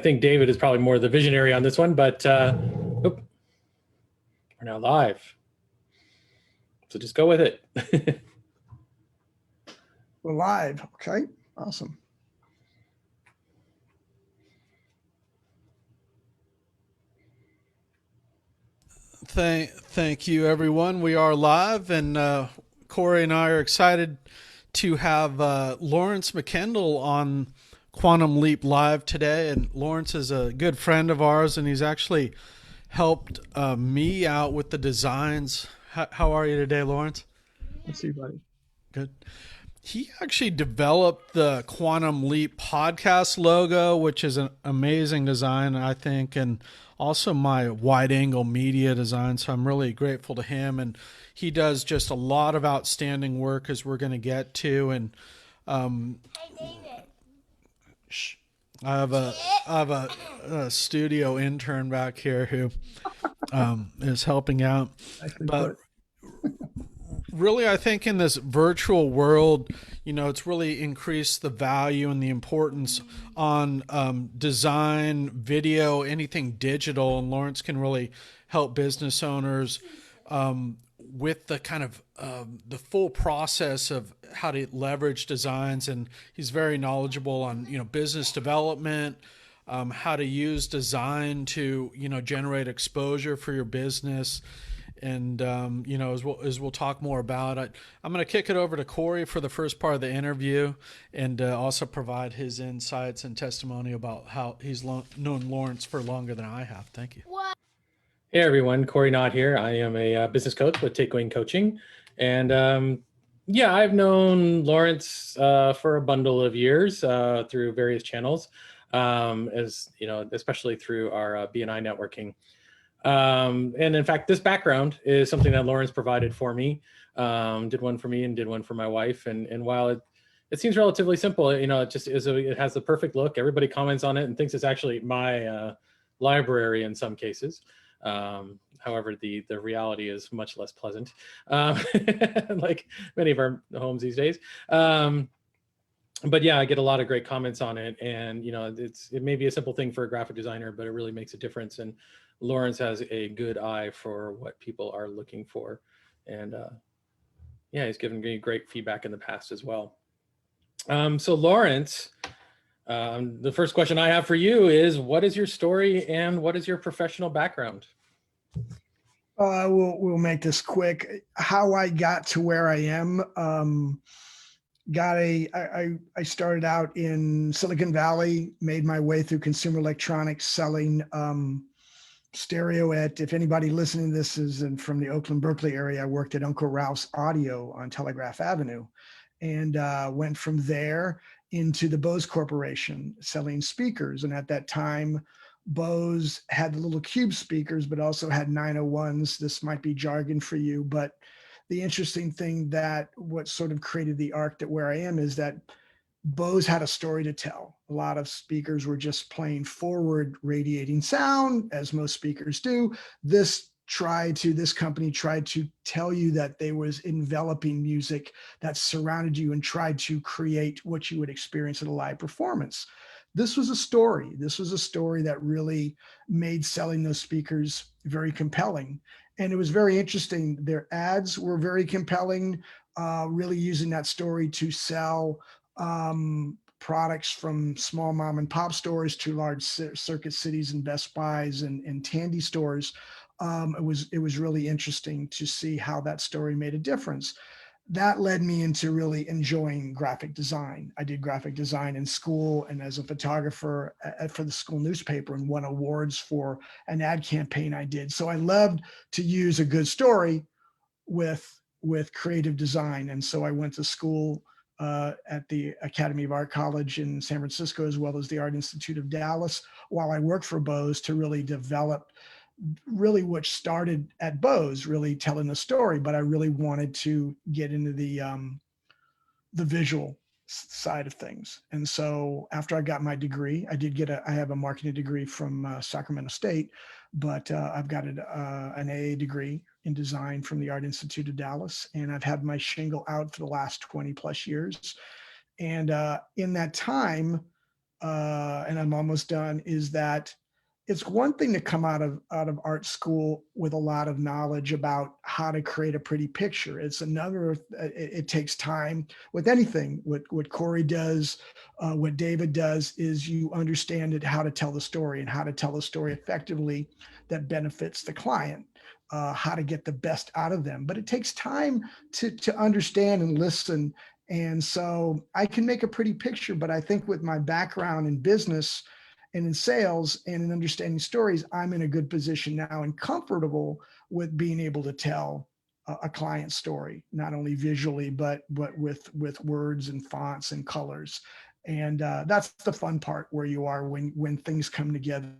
think David is probably more the visionary on this one, but we're now live. So just go with it. We're live. Okay, awesome. Thank you, everyone. We are live, and Cory and I are excited to have Lawrence McKendall on Quantum Leap Live today. And Lawrence is a good friend of ours, and he's actually helped me out with the designs. How are you today, Lawrence? Let's see, buddy. Good. He actually developed the Quantum Leap podcast logo, which is an amazing design, I think, and also my wide angle media design. So I'm really grateful to him. And he does just a lot of outstanding work, as we're going to get to. And I have a studio intern back here who is helping out. But really, I think in this virtual world, it's really increased the value and the importance on design, video, anything digital. And Lawrence can really help business owners with the kind of the full process of how to leverage designs. And he's very knowledgeable on, business development, how to use design to, generate exposure for your business. And, as we'll talk more about it, I'm going to kick it over to Cory for the first part of the interview, and also provide his insights and testimony about how he's known Lawrence for longer than I have. Thank you. Hey, everyone. Cory Nott here. I am a business coach with Takeaway Coaching. And I've known Lawrence for a bundle of years through various channels, especially through our BNI networking. And in fact, this background is something that Lawrence provided for me, did one for me and did one for my wife. And while it seems relatively simple, it just is, it has the perfect look. Everybody comments on it and thinks it's actually my library in some cases. However, the reality is much less pleasant, like many of our homes these days. But yeah, I get a lot of great comments on it, and it may be a simple thing for a graphic designer, but it really makes a difference. And Lawrence has a good eye for what people are looking for, and he's given me great feedback in the past as well. So Lawrence, the first question I have for you is, what is your story and what is your professional background? We'll make this quick. How I got to where I am. I started out in Silicon Valley, made my way through consumer electronics, selling stereo at, if anybody listening to this is from the Oakland, Berkeley area, I worked at Uncle Ralph's Audio on Telegraph Avenue, and went from there into the Bose Corporation selling speakers. And at that time, Bose had the little cube speakers, but also had 901s. This might be jargon for you, but the interesting thing that what sort of created the arc that where I am is that Bose had a story to tell. A lot of speakers were just playing forward radiating sound, as most speakers do. This company tried to tell you that they was enveloping music that surrounded you and tried to create what you would experience at a live performance. This was a story. This was a story that really made selling those speakers very compelling. And it was very interesting. Their ads were very compelling, really using that story to sell products from small mom and pop stores to large circuit cities and Best Buys and Tandy stores. It was really interesting to see how that story made a difference. That led me into really enjoying graphic design. I did graphic design in school and as a photographer for the school newspaper, and won awards for an ad campaign I did. So I loved to use a good story with creative design. And so I went to school at the Academy of Art College in San Francisco, as well as the Art Institute of Dallas, while I worked for Bose, to really develop which started at Bose, really telling the story. But I really wanted to get into the visual side of things. And so after I got my degree, I have a marketing degree from Sacramento State, but I've got an AA degree in design from the Art Institute of Dallas. And I've had my shingle out for the last 20 plus years. And in that time, and I'm almost done, is that it's one thing to come out of art school with a lot of knowledge about how to create a pretty picture. It's another, it takes time with anything. What Cory does, what David does, is you understand it, how to tell the story and how to tell the story effectively that benefits the client, how to get the best out of them. But it takes time to understand and listen. And so I can make a pretty picture, but I think with my background in business and in sales and in understanding stories, I'm in a good position now and comfortable with being able to tell a client story, not only visually, but with words and fonts and colors. And that's the fun part, where you are when things come together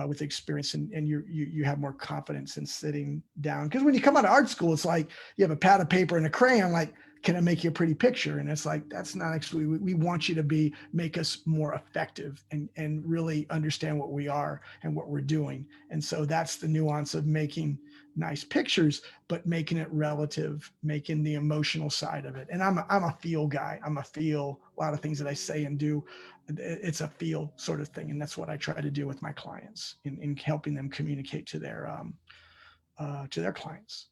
with experience, and you have more confidence in sitting down. Because when you come out of art school, it's like you have a pad of paper and a crayon, like, can I make you a pretty picture? And it's like, that's not actually, we want you to make us more effective and really understand what we are and what we're doing. And so that's the nuance of making nice pictures, but making it relative, making the emotional side of it. And I'm a feel guy. I'm a feel, a lot of things that I say and do, it's a feel sort of thing. And that's what I try to do with my clients in helping them communicate to their clients.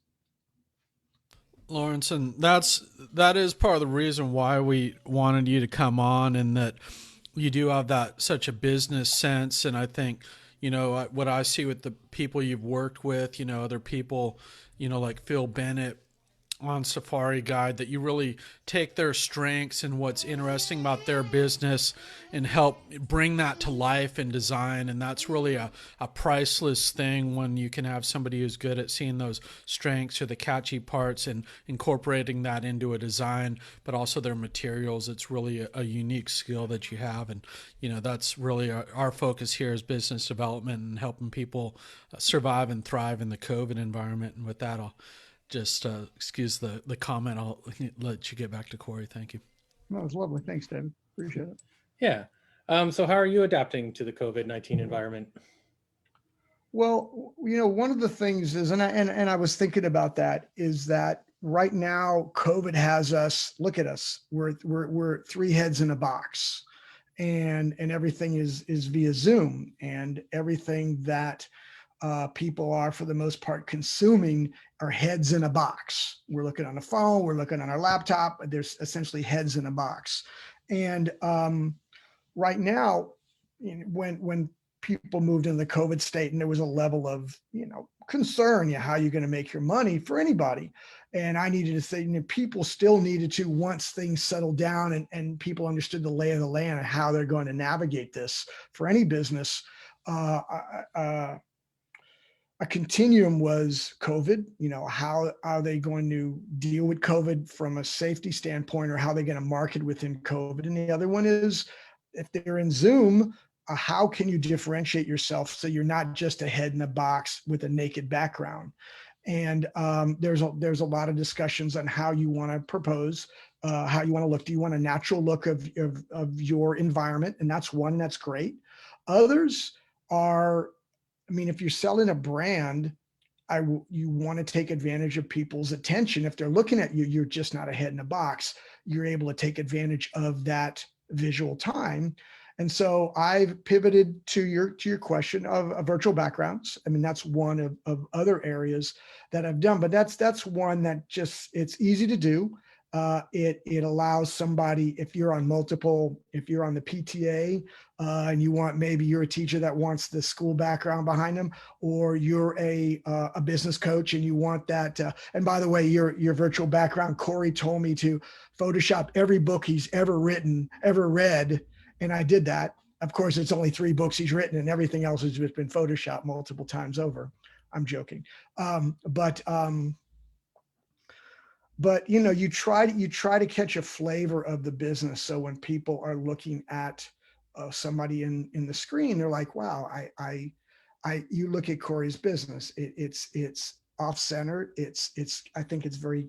Lawrence, and that is part of the reason why we wanted you to come on, and that you do have that such a business sense. And I think, what I see with the people you've worked with, other people, like Phil Bennett on Safari Guide, that you really take their strengths and what's interesting about their business and help bring that to life in design. And that's really a priceless thing, when you can have somebody who's good at seeing those strengths or the catchy parts and incorporating that into a design, but also their materials. It's really a unique skill that you have. And, that's really our focus here is business development and helping people survive and thrive in the COVID environment. And with that, I'll just excuse the comment. I'll let you get back to Cory. Thank you. No, it was lovely. Thanks, David. Appreciate it. Yeah. So how are you adapting to the COVID-19 environment? Well, one of the things is, and I was thinking about that, is that right now COVID has us, look at us, we're three heads in a box, and everything is via Zoom, and everything that people are, for the most part, consuming are heads in a box. We're looking on a phone, we're looking on our laptop, there's essentially heads in a box. And right now, when people moved into the COVID state, and there was a level of, concern, how you're going to make your money for anybody. And I needed to say, people still needed to, once things settled down and people understood the lay of the land and how they're going to navigate this for any business, a continuum was COVID. How are they going to deal with COVID from a safety standpoint, or how they're going to market within COVID? And the other one is, if they're in Zoom, how can you differentiate yourself so you're not just a head in a box with a naked background? And there's a lot of discussions on how you want to propose, how you want to look. Do you want a natural look of your environment? And that's one, that's great. Others are, if you're selling a brand, you want to take advantage of people's attention. If they're looking at you, you're just not a head in a box. You're able to take advantage of that visual time. And so I've pivoted to your question of virtual backgrounds. That's one of other areas that I've done, but that's one that just, it's easy to do. It allows somebody, if you're on the PTA and maybe you're a teacher that wants the school background behind them, or you're a business coach and you want that. And by the way, your virtual background, Cory told me to Photoshop every book he's ever read. And I did that. Of course, it's only 3 books he's written, and everything else has just been Photoshopped multiple times over. I'm joking. But you try to catch a flavor of the business. So when people are looking at somebody in the screen, they're like, wow, you look at Cory's business, it's off-center. I think it's very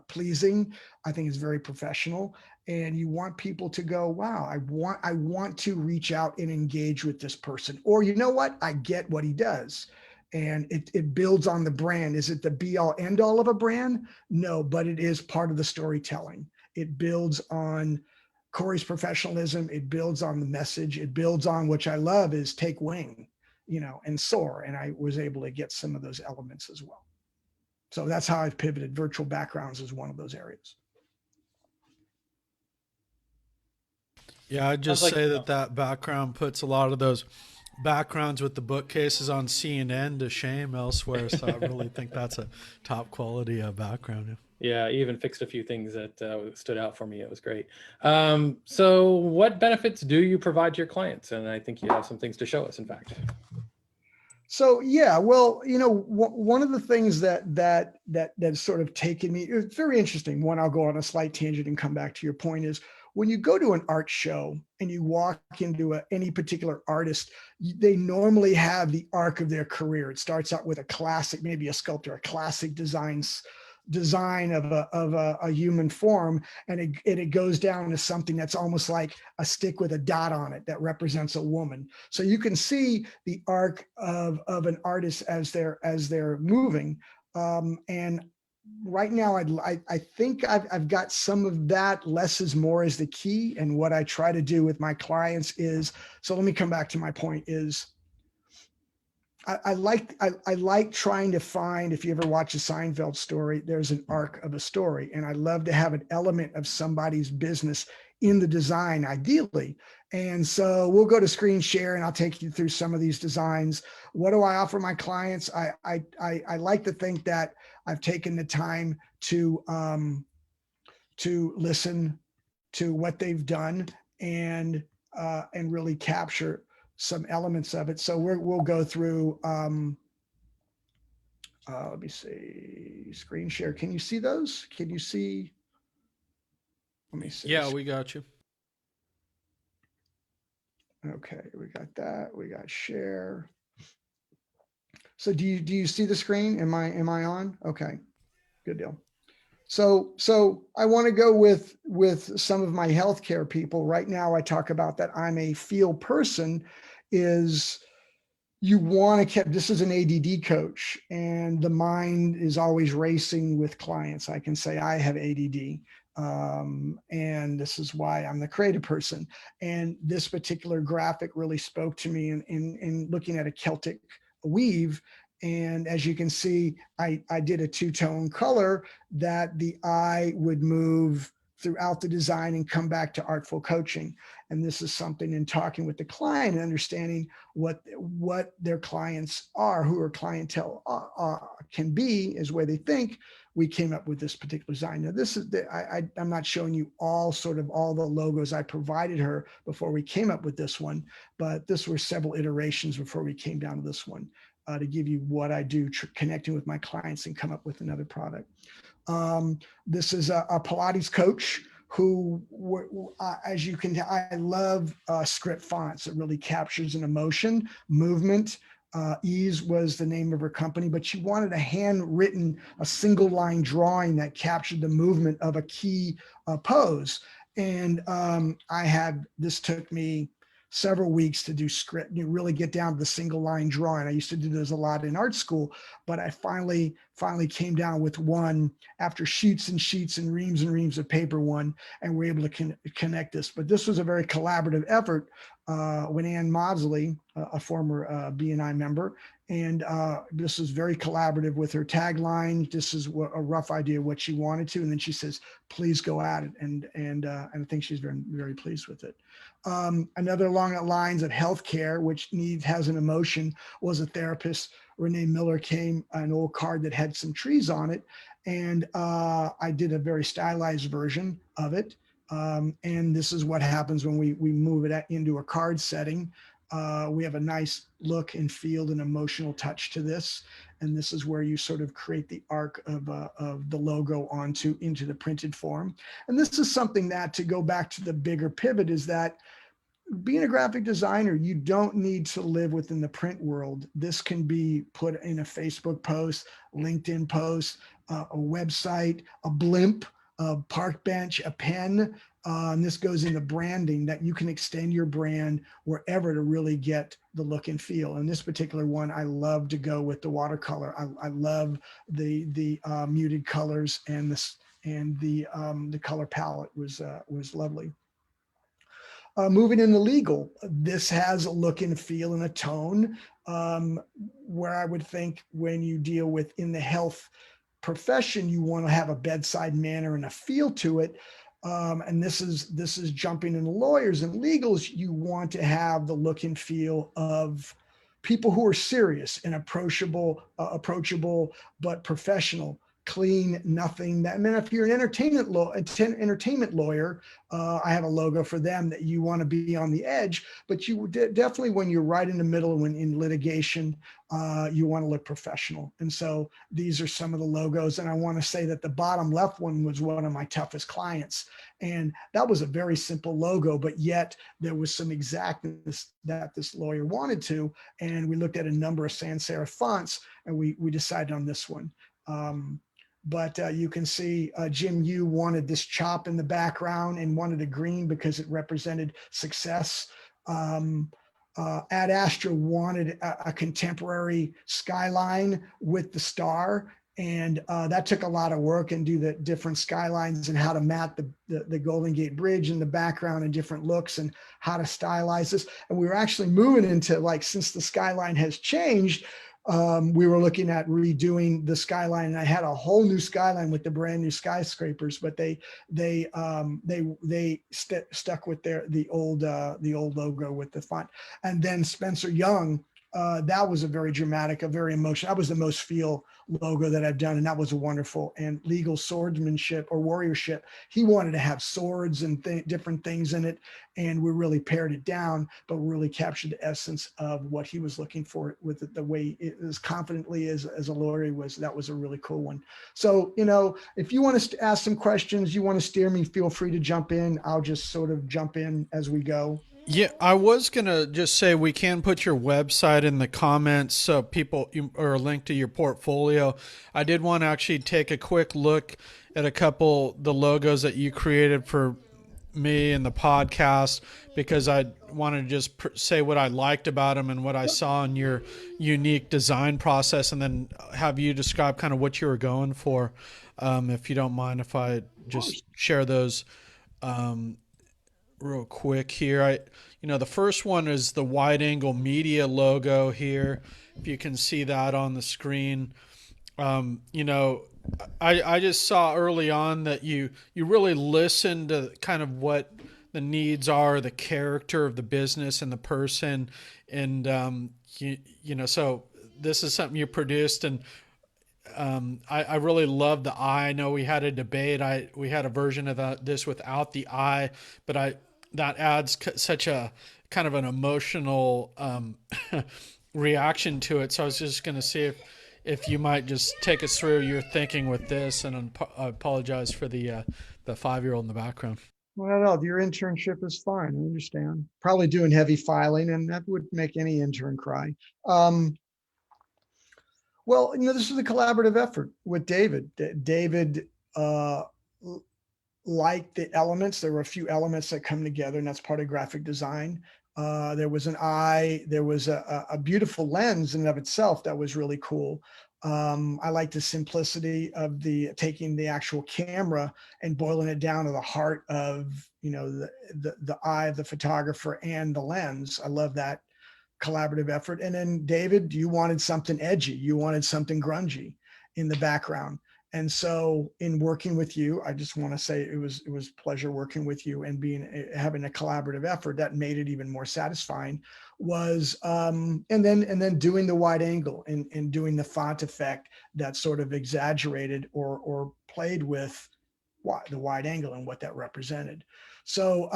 pleasing. I think it's very professional. And you want people to go, wow, I want to reach out and engage with this person. Or, you know what? I get what he does. And it builds on the brand. Is it the be all end all of a brand? No, but it is part of the storytelling. It builds on Cory's professionalism, it builds on the message. It builds on, which I love, is take wing, and soar. And I was able to get some of those elements as well. So that's how I've pivoted. Virtual backgrounds is one of those areas. Yeah, I'd just say that background puts a lot of those backgrounds with the bookcases on CNN to shame elsewhere. So I really think that's a top quality background. Yeah, I even fixed a few things that stood out for me. It was great. So what benefits do you provide to your clients? And I think you have some things to show us, in fact. So yeah, well, one of the things that sort of taken me, it's very interesting. One, I'll go on a slight tangent and come back to your point, is when you go to an art show and you walk into any particular artist, they normally have the arc of their career. It starts out with a classic, maybe a sculptor, a classic design of a human form, and it goes down to something that's almost like a stick with a dot on it that represents a woman. So you can see the arc of an artist as they're moving. And right now, I think I've got some of that. Less is more is the key. And what I try to do with my clients is, so let me come back to my point, is I like trying to find, if you ever watch a Seinfeld story, there's an arc of a story. And I love to have an element of somebody's business in the design, ideally. And so we'll go to screen share and I'll take you through some of these designs. What do I offer my clients? I like to think that I've taken the time to listen to what they've done and really capture some elements of it. So we'll go through, let me see, screen share. Can you see those? Can you see? Let me see. Yeah, we got you. Okay, we got that. We got share. So do you see the screen? Am I on? Okay, good deal. So I want to go with some of my healthcare people. Right now, I talk about that I'm a feel person. Is you want to keep, this is an ADD coach, and the mind is always racing with clients. I can say I have ADD. And this is why I'm the creative person. And this particular graphic really spoke to me in looking at a Celtic weave. And as you can see, I did a two-tone color that the eye would move throughout the design and come back to artful coaching. And this is something in talking with the client and understanding what their clients are, who our clientele can be, is where they think. We came up with this particular design. Now, this is I'm not showing you all the logos I provided her before we came up with this one, but this were several iterations before we came down to this one to give you what I do, connecting with my clients and come up with another product. This is a Pilates coach who, as you can tell, I love script fonts. It really captures an emotion, movement. Ease was the name of her company, but she wanted a handwritten, a single line drawing that captured the movement of a key pose. And this took me several weeks to do script. You really get down to the single line drawing. I used to do this a lot in art school, but I finally came down with one after sheets and sheets and reams of paper one, and we're able to connect this. But this was a very collaborative effort when Ann Maudsley, a former BNI member, and this was very collaborative with her tagline. This is a rough idea of what she wanted to, and then she says, "Please go at it," and I think she's very, very pleased with it. Another along the lines of healthcare, which has an emotion, was a therapist. Renee Miller came, an old card that had some trees on it, and I did a very stylized version of it. And this is what happens when we move it into a card setting. We have a nice look and feel and emotional touch to this. And this is where you sort of create the arc of the logo into the printed form. And this is something that, to go back to the bigger pivot, is that being a graphic designer, you don't need to live within the print world. This can be put in a Facebook post, LinkedIn post, a website, a blimp, a park bench, a pen. And this goes into branding, that you can extend your brand wherever to really get the look and feel. And this particular one, I love to go with the watercolor. I love the muted colors, and the color palette was lovely. Moving into legal, this has a look and feel and a tone, where I would think when you deal with in the health profession, you want to have a bedside manner and a feel to it. And this is jumping into lawyers and legals. You want to have the look and feel of people who are serious and approachable, but professional, clean, nothing. And then if you're an entertainment lawyer, I have a logo for them that you want to be on the edge, but you definitely, when you're right in the middle, when in litigation, you want to look professional. And so these are some of the logos. And I want to say that the bottom left one was one of my toughest clients. And that was a very simple logo, but yet there was some exactness that this lawyer wanted to. And we looked at a number of sans serif fonts, and we decided on this one. But you can see Jim Yu wanted this chop in the background and wanted a green because it represented success. Ad Astra wanted a contemporary skyline with the star. And that took a lot of work, and do the different skylines and how to map the Golden Gate Bridge in the background and different looks and how to stylize this. And we were actually moving into, like, since the skyline has changed, we were looking at redoing the skyline. And I had a whole new skyline with the brand new skyscrapers, but they stuck with the old logo with the font. And then Spencer Young, that was a very dramatic, a very emotional. That was the most feel logo that I've done, and that was wonderful. And legal swordsmanship or warriorship, he wanted to have swords and different things in it, and we really pared it down, but really captured the essence of what he was looking for with it, the way it, as confidently as a lawyer was. That was a really cool one. So, if you want to ask some questions, you want to steer me, feel free to jump in. I'll just sort of jump in as we go. Yeah, I was going to just say we can put your website in the comments so people, or a link to your portfolio. I did want to actually take a quick look at a couple the logos that you created for me and the podcast, because I wanted to just say what I liked about them and what I saw in your unique design process, and then have you describe kind of what you were going for. If you don't mind, if I just share those real quick here. The first one is the wide angle media logo here. If you can see that on the screen. I just saw early on that you really listened to kind of what the needs are, the character of the business and the person. And, so this is something you produced, and I really love the eye. I know we had a debate. We had a version of this without the eye, but that adds such a kind of an emotional reaction to it. So I was just going to see if you might just take us through your thinking with this, and I apologize for the 5-year-old in the background. Well, no, your internship is fine. I understand. Probably doing heavy filing, and that would make any intern cry. Well, this is a collaborative effort with David. David liked the elements. There were a few elements that come together, and that's part of graphic design. There was an eye. There was a beautiful lens in and of itself that was really cool. I like the simplicity of taking the actual camera and boiling it down to the heart of the eye of the photographer and the lens. I love that collaborative effort. And then David, you wanted something edgy. You wanted something grungy in the background. And so in working with you, I just want to say it was pleasure working with you, and having a collaborative effort that made it even more satisfying was, and then doing the wide angle and doing the font effect that sort of exaggerated or played with the wide angle and what that represented. So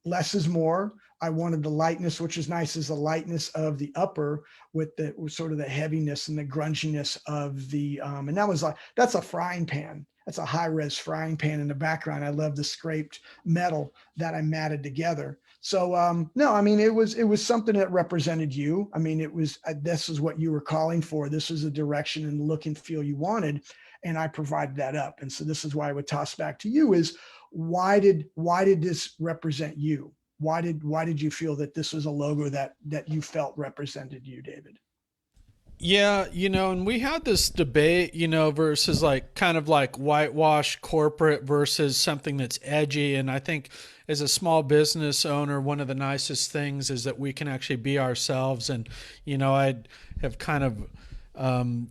less is more. I wanted the lightness, which is nice, is the lightness of the upper with sort of the heaviness and the grunginess of the, and that's a frying pan. That's a high res frying pan in the background. I love the scraped metal that I matted together. So no, I mean, it was something that represented you. I mean, this is what you were calling for. This is the direction and look and feel you wanted. And I provided that up. And so this is why I would toss back to you is why did this represent you? Why did you feel that this was a logo that you felt represented you, David? Yeah, and we had this debate, versus like kind of like whitewash corporate versus something that's edgy. And I think as a small business owner, one of the nicest things is that we can actually be ourselves. And, I have kind of, having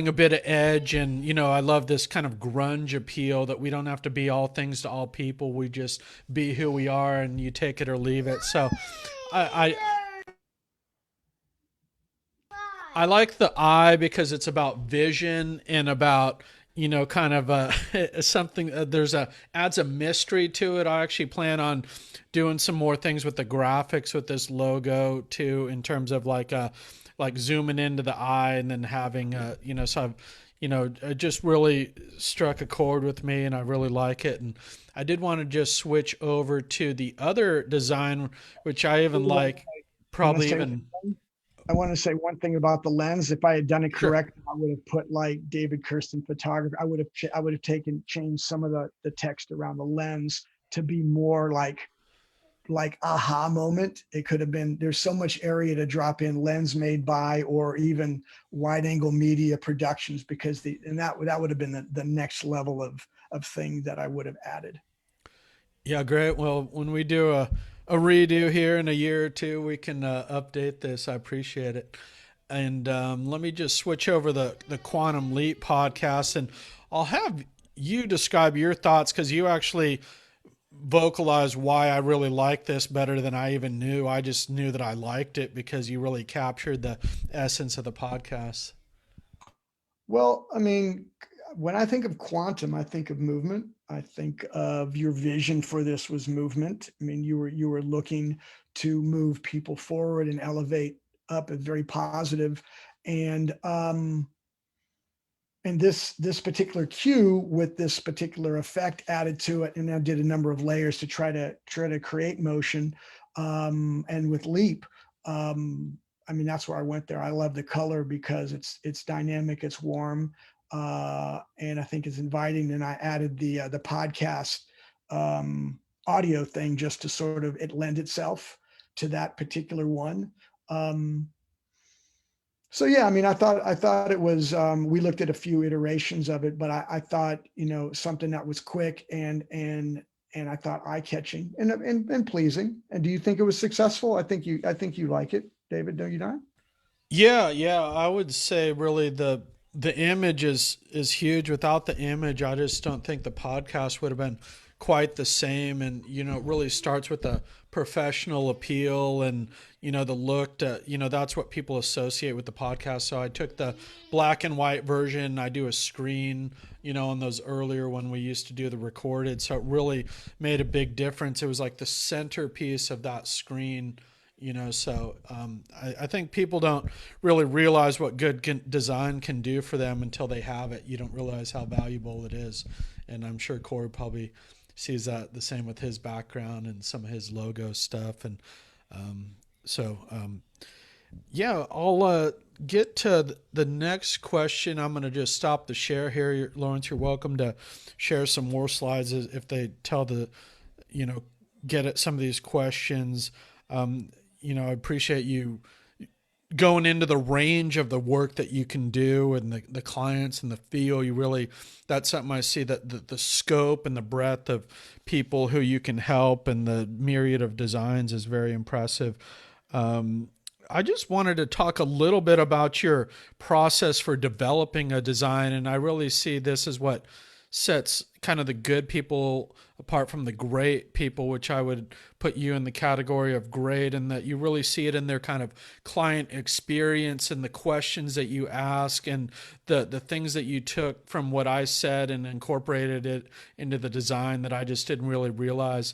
a bit of edge. And, I love this kind of grunge appeal that we don't have to be all things to all people. We just be who we are and you take it or leave it. So I like the eye because it's about vision and about kind of something. There's a adds a mystery to it. I actually plan on doing some more things with the graphics with this logo too, in terms of like zooming into the eye and then having so I've it just really struck a chord with me and I really like it. And I did want to just switch over to the other design, which I even like, I want to probably say even. I want to say one thing about the lens. If I had done it Sure. correctly, I would have put like David Kersten photography. I would have changed some of the text around the lens to be more like aha moment. It could have been, there's so much area to drop in lens made by, or even wide angle media productions, because that would have been the next level of thing that I would have added. Yeah, great. Well, when we do a redo here in a year or two, we can update this. I appreciate it. And let me just switch over the Quantum Leap podcast, and I'll have you describe your thoughts because you actually vocalized why I really like this better than I even knew. I just knew that I liked it because you really captured the essence of the podcast. Well, I mean, when I think of quantum, I think of movement. I think of your vision for this was movement. I mean, you were looking to move people forward and elevate up, a very positive. And this particular cue with this particular effect added to it, and I did a number of layers to try to create motion. And with Leap, I mean, that's where I went there. I love the color because it's dynamic, it's warm, and I think it's inviting. And I added the podcast audio thing just to sort of, it lend itself to that particular one. Um, so yeah, I mean, I thought it was. We looked at a few iterations of it, but I thought something that was quick and I thought eye catching and pleasing. And do you think it was successful? I think you like it, David. Don't you not? Yeah, yeah, I would say really the image is huge. Without the image, I just don't think the podcast would have been quite the same. And it really starts with the professional appeal and the look. That's what people associate with the podcast. So I took the black and white version. I do a screen. On those earlier when we used to do the recorded. So it really made a big difference. It was like the centerpiece of that screen. I think people don't really realize what design can do for them until they have it. You don't realize how valuable it is. And I'm sure Cory probably sees that the same with his background and some of his logo stuff. And um, so, yeah, I'll get to the next question. I'm going to just stop the share here. Lawrence, you're welcome to share some more slides if they tell you know, get at some of these questions. I appreciate you going into the range of the work that you can do and the clients and the feel. You really, that's something I see, that the scope and the breadth of people who you can help and the myriad of designs is very impressive. I just wanted to talk a little bit about your process for developing a design. And I really see this as what sets kind of the good people apart from the great people, which I would put you in the category of great, and that you really see it in their kind of client experience and the questions that you ask and the things that you took from what I said and incorporated it into the design that I just didn't really realize,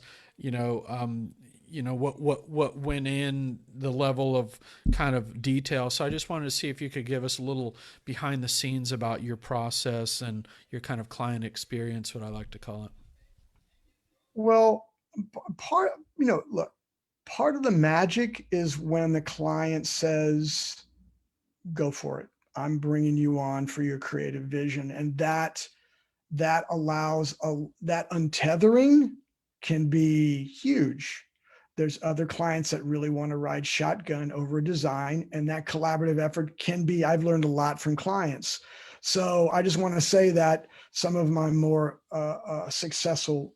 what went in the level of kind of detail. So I just wanted to see if you could give us a little behind the scenes about your process and your kind of client experience, what I like to call it. Well, part, look, part of the magic is when the client says, "Go for it. I'm bringing you on for your creative vision," and that allows that untethering can be huge. There's other clients that really want to ride shotgun over design, and that collaborative effort can be, I've learned a lot from clients. So I just want to say that some of my more successful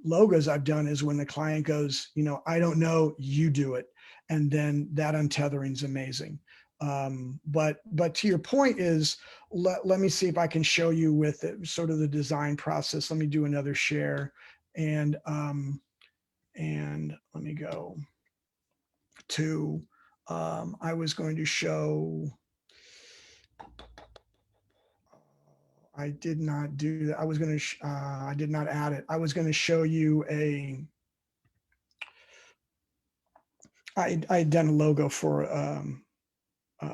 logos I've done is when the client goes, I don't know, you do it. And then that untethering is amazing. But to your point is, let me see if I can show you with it, sort of the design process. Let me do another share, and let me go to, I was going to show, I did not do that. I was going to, I did not add it. I was going to show you I had done a logo for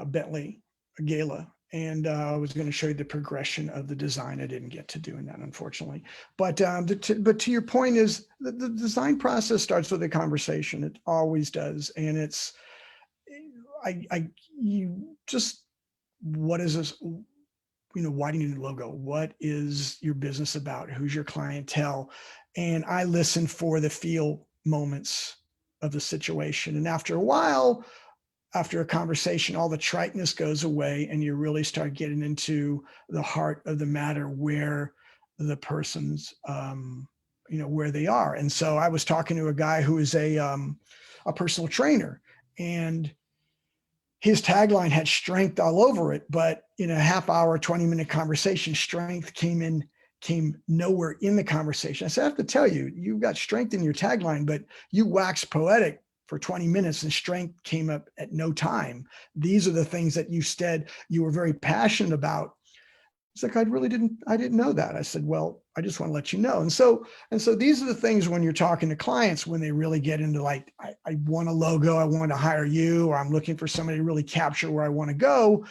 Bentley, a gala, and I was going to show you the progression of the design. I didn't get to doing that, unfortunately. But to your point is the design process starts with a conversation. It always does, and it's you just, what is this? Why do you need a logo? What is your business about? Who's your clientele? And I listen for the feel moments of the situation. And after a while, after a conversation, all the triteness goes away and you really start getting into the heart of the matter, where the person's, where they are. And so I was talking to a guy who is a personal trainer, and his tagline had strength all over it, but in a half hour, 20-minute conversation, strength came nowhere in the conversation. I said, I have to tell you, you've got strength in your tagline, but you waxed poetic for 20 minutes and strength came up at no time. These are the things that you were very passionate about. It's like, I didn't know that. I said, well, I just want to let you know. And so these are the things when you're talking to clients, when they really get into like, I want a logo, I want to hire you, or I'm looking for somebody to really capture where I want to go.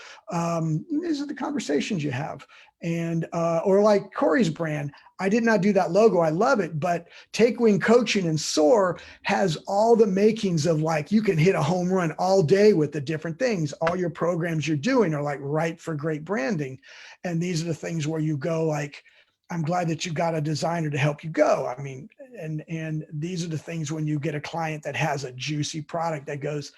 These are the conversations you have. And, or like Cory's brand, I did not do that logo. I love it, but Take Wing Coaching and SOAR has all the makings of like, you can hit a home run all day with the different things. All your programs you're doing are like right for great branding. And these are the things where you go like, I'm glad that you got a designer to help you go. I mean, and these are the things when you get a client that has a juicy product that goes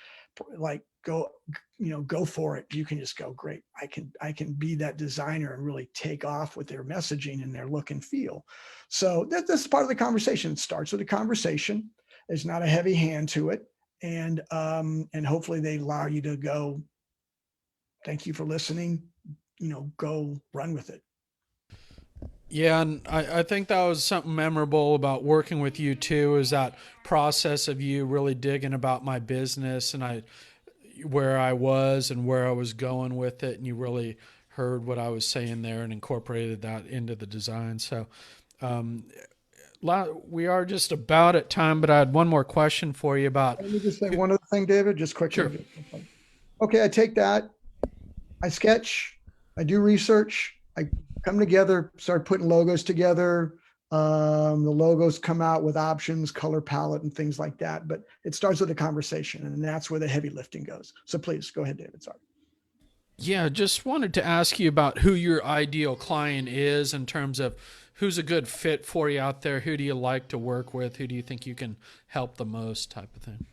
like, go for it. You can just go, great. I can be that designer and really take off with their messaging and their look and feel. So that's part of the conversation. It starts with a conversation. There's not a heavy hand to it. And hopefully they allow you to go, thank you for listening, go run with it. Yeah, and I think that was something memorable about working with you too, is that process of you really digging about my business and where I was and where I was going with it, and you really heard what I was saying there and incorporated that into the design. So we are just about at time, but I had one more question for you about... Let me just say one other thing, David, just quickly. Sure. Okay, I take that. I sketch, I do research, I come together, start putting logos together. The logos come out with options, color palette, and things like that. But it starts with a conversation, and that's where the heavy lifting goes. So please go ahead, David. Sorry. Yeah, just wanted to ask you about who your ideal client is in terms of who's a good fit for you out there. Who do you like to work with? Who do you think you can help the most, type of thing?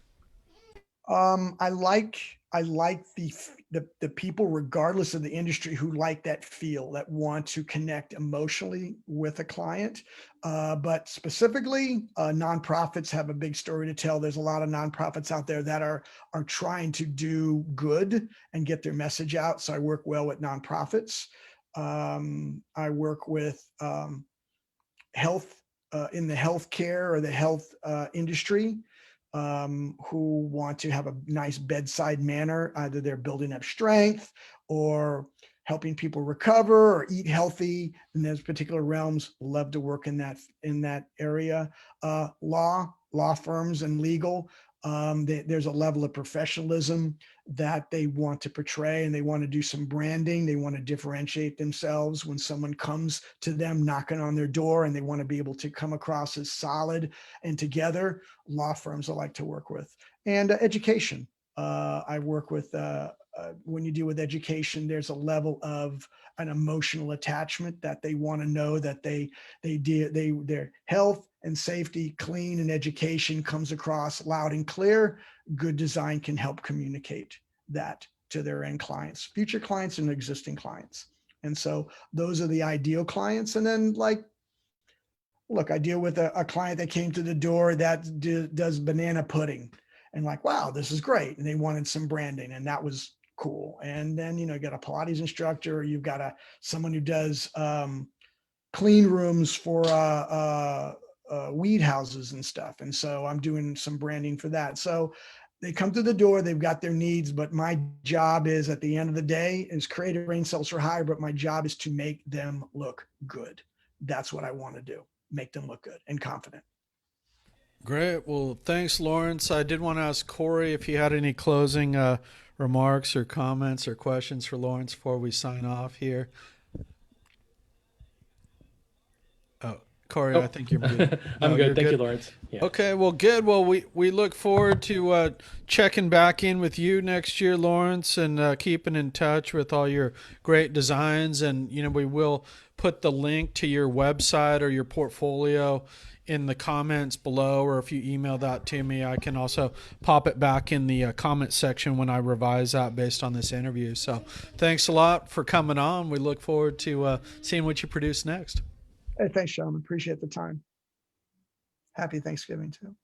I like the people, regardless of the industry, who like that feel, that want to connect emotionally with a client. But specifically, nonprofits have a big story to tell. There's a lot of nonprofits out there that are trying to do good and get their message out. So I work well with nonprofits. I work with health in the healthcare or the health industry. Who want to have a nice bedside manner. Either they're building up strength or helping people recover or eat healthy in those particular realms. Love to work in that area. Law firms and legal. There's a level of professionalism that they want to portray, and they want to do some branding. They want to differentiate themselves when someone comes to them knocking on their door, and they want to be able to come across as solid and together. Law firms I like to work with. And education. I work with when you deal with education, there's a level of an emotional attachment that they want to know that their health and safety, clean, and education comes across loud and clear. Good design can help communicate that to their end clients, future clients, and existing clients. And so those are the ideal clients. And then, like, look, I deal with a client that came to the door that does banana pudding, and like, wow, this is great. And they wanted some branding, and that was cool. And then, you got a Pilates instructor, or you've got someone who does clean rooms for weed houses and stuff. And so I'm doing some branding for that. So they come to the door, they've got their needs, but my job is, at the end of the day, is creative brain cells for hire, but my job is to make them look good. That's what I want to do. Make them look good and confident. Great. Well, thanks, Lawrence. I did want to ask Cory if he had any closing remarks or comments or questions for Lawrence before we sign off here. Cory, I think you're good. I'm good. Thank you, Lawrence. Yeah. Okay, well, good. Well, we look forward to checking back in with you next year, Lawrence, and keeping in touch with all your great designs. And, we will put the link to your website or your portfolio in the comments below, or if you email that to me, I can also pop it back in the comment section when I revise that based on this interview. So thanks a lot for coming on. We look forward to seeing what you produce next. Hey, thanks, Sean. Appreciate the time. Happy Thanksgiving too.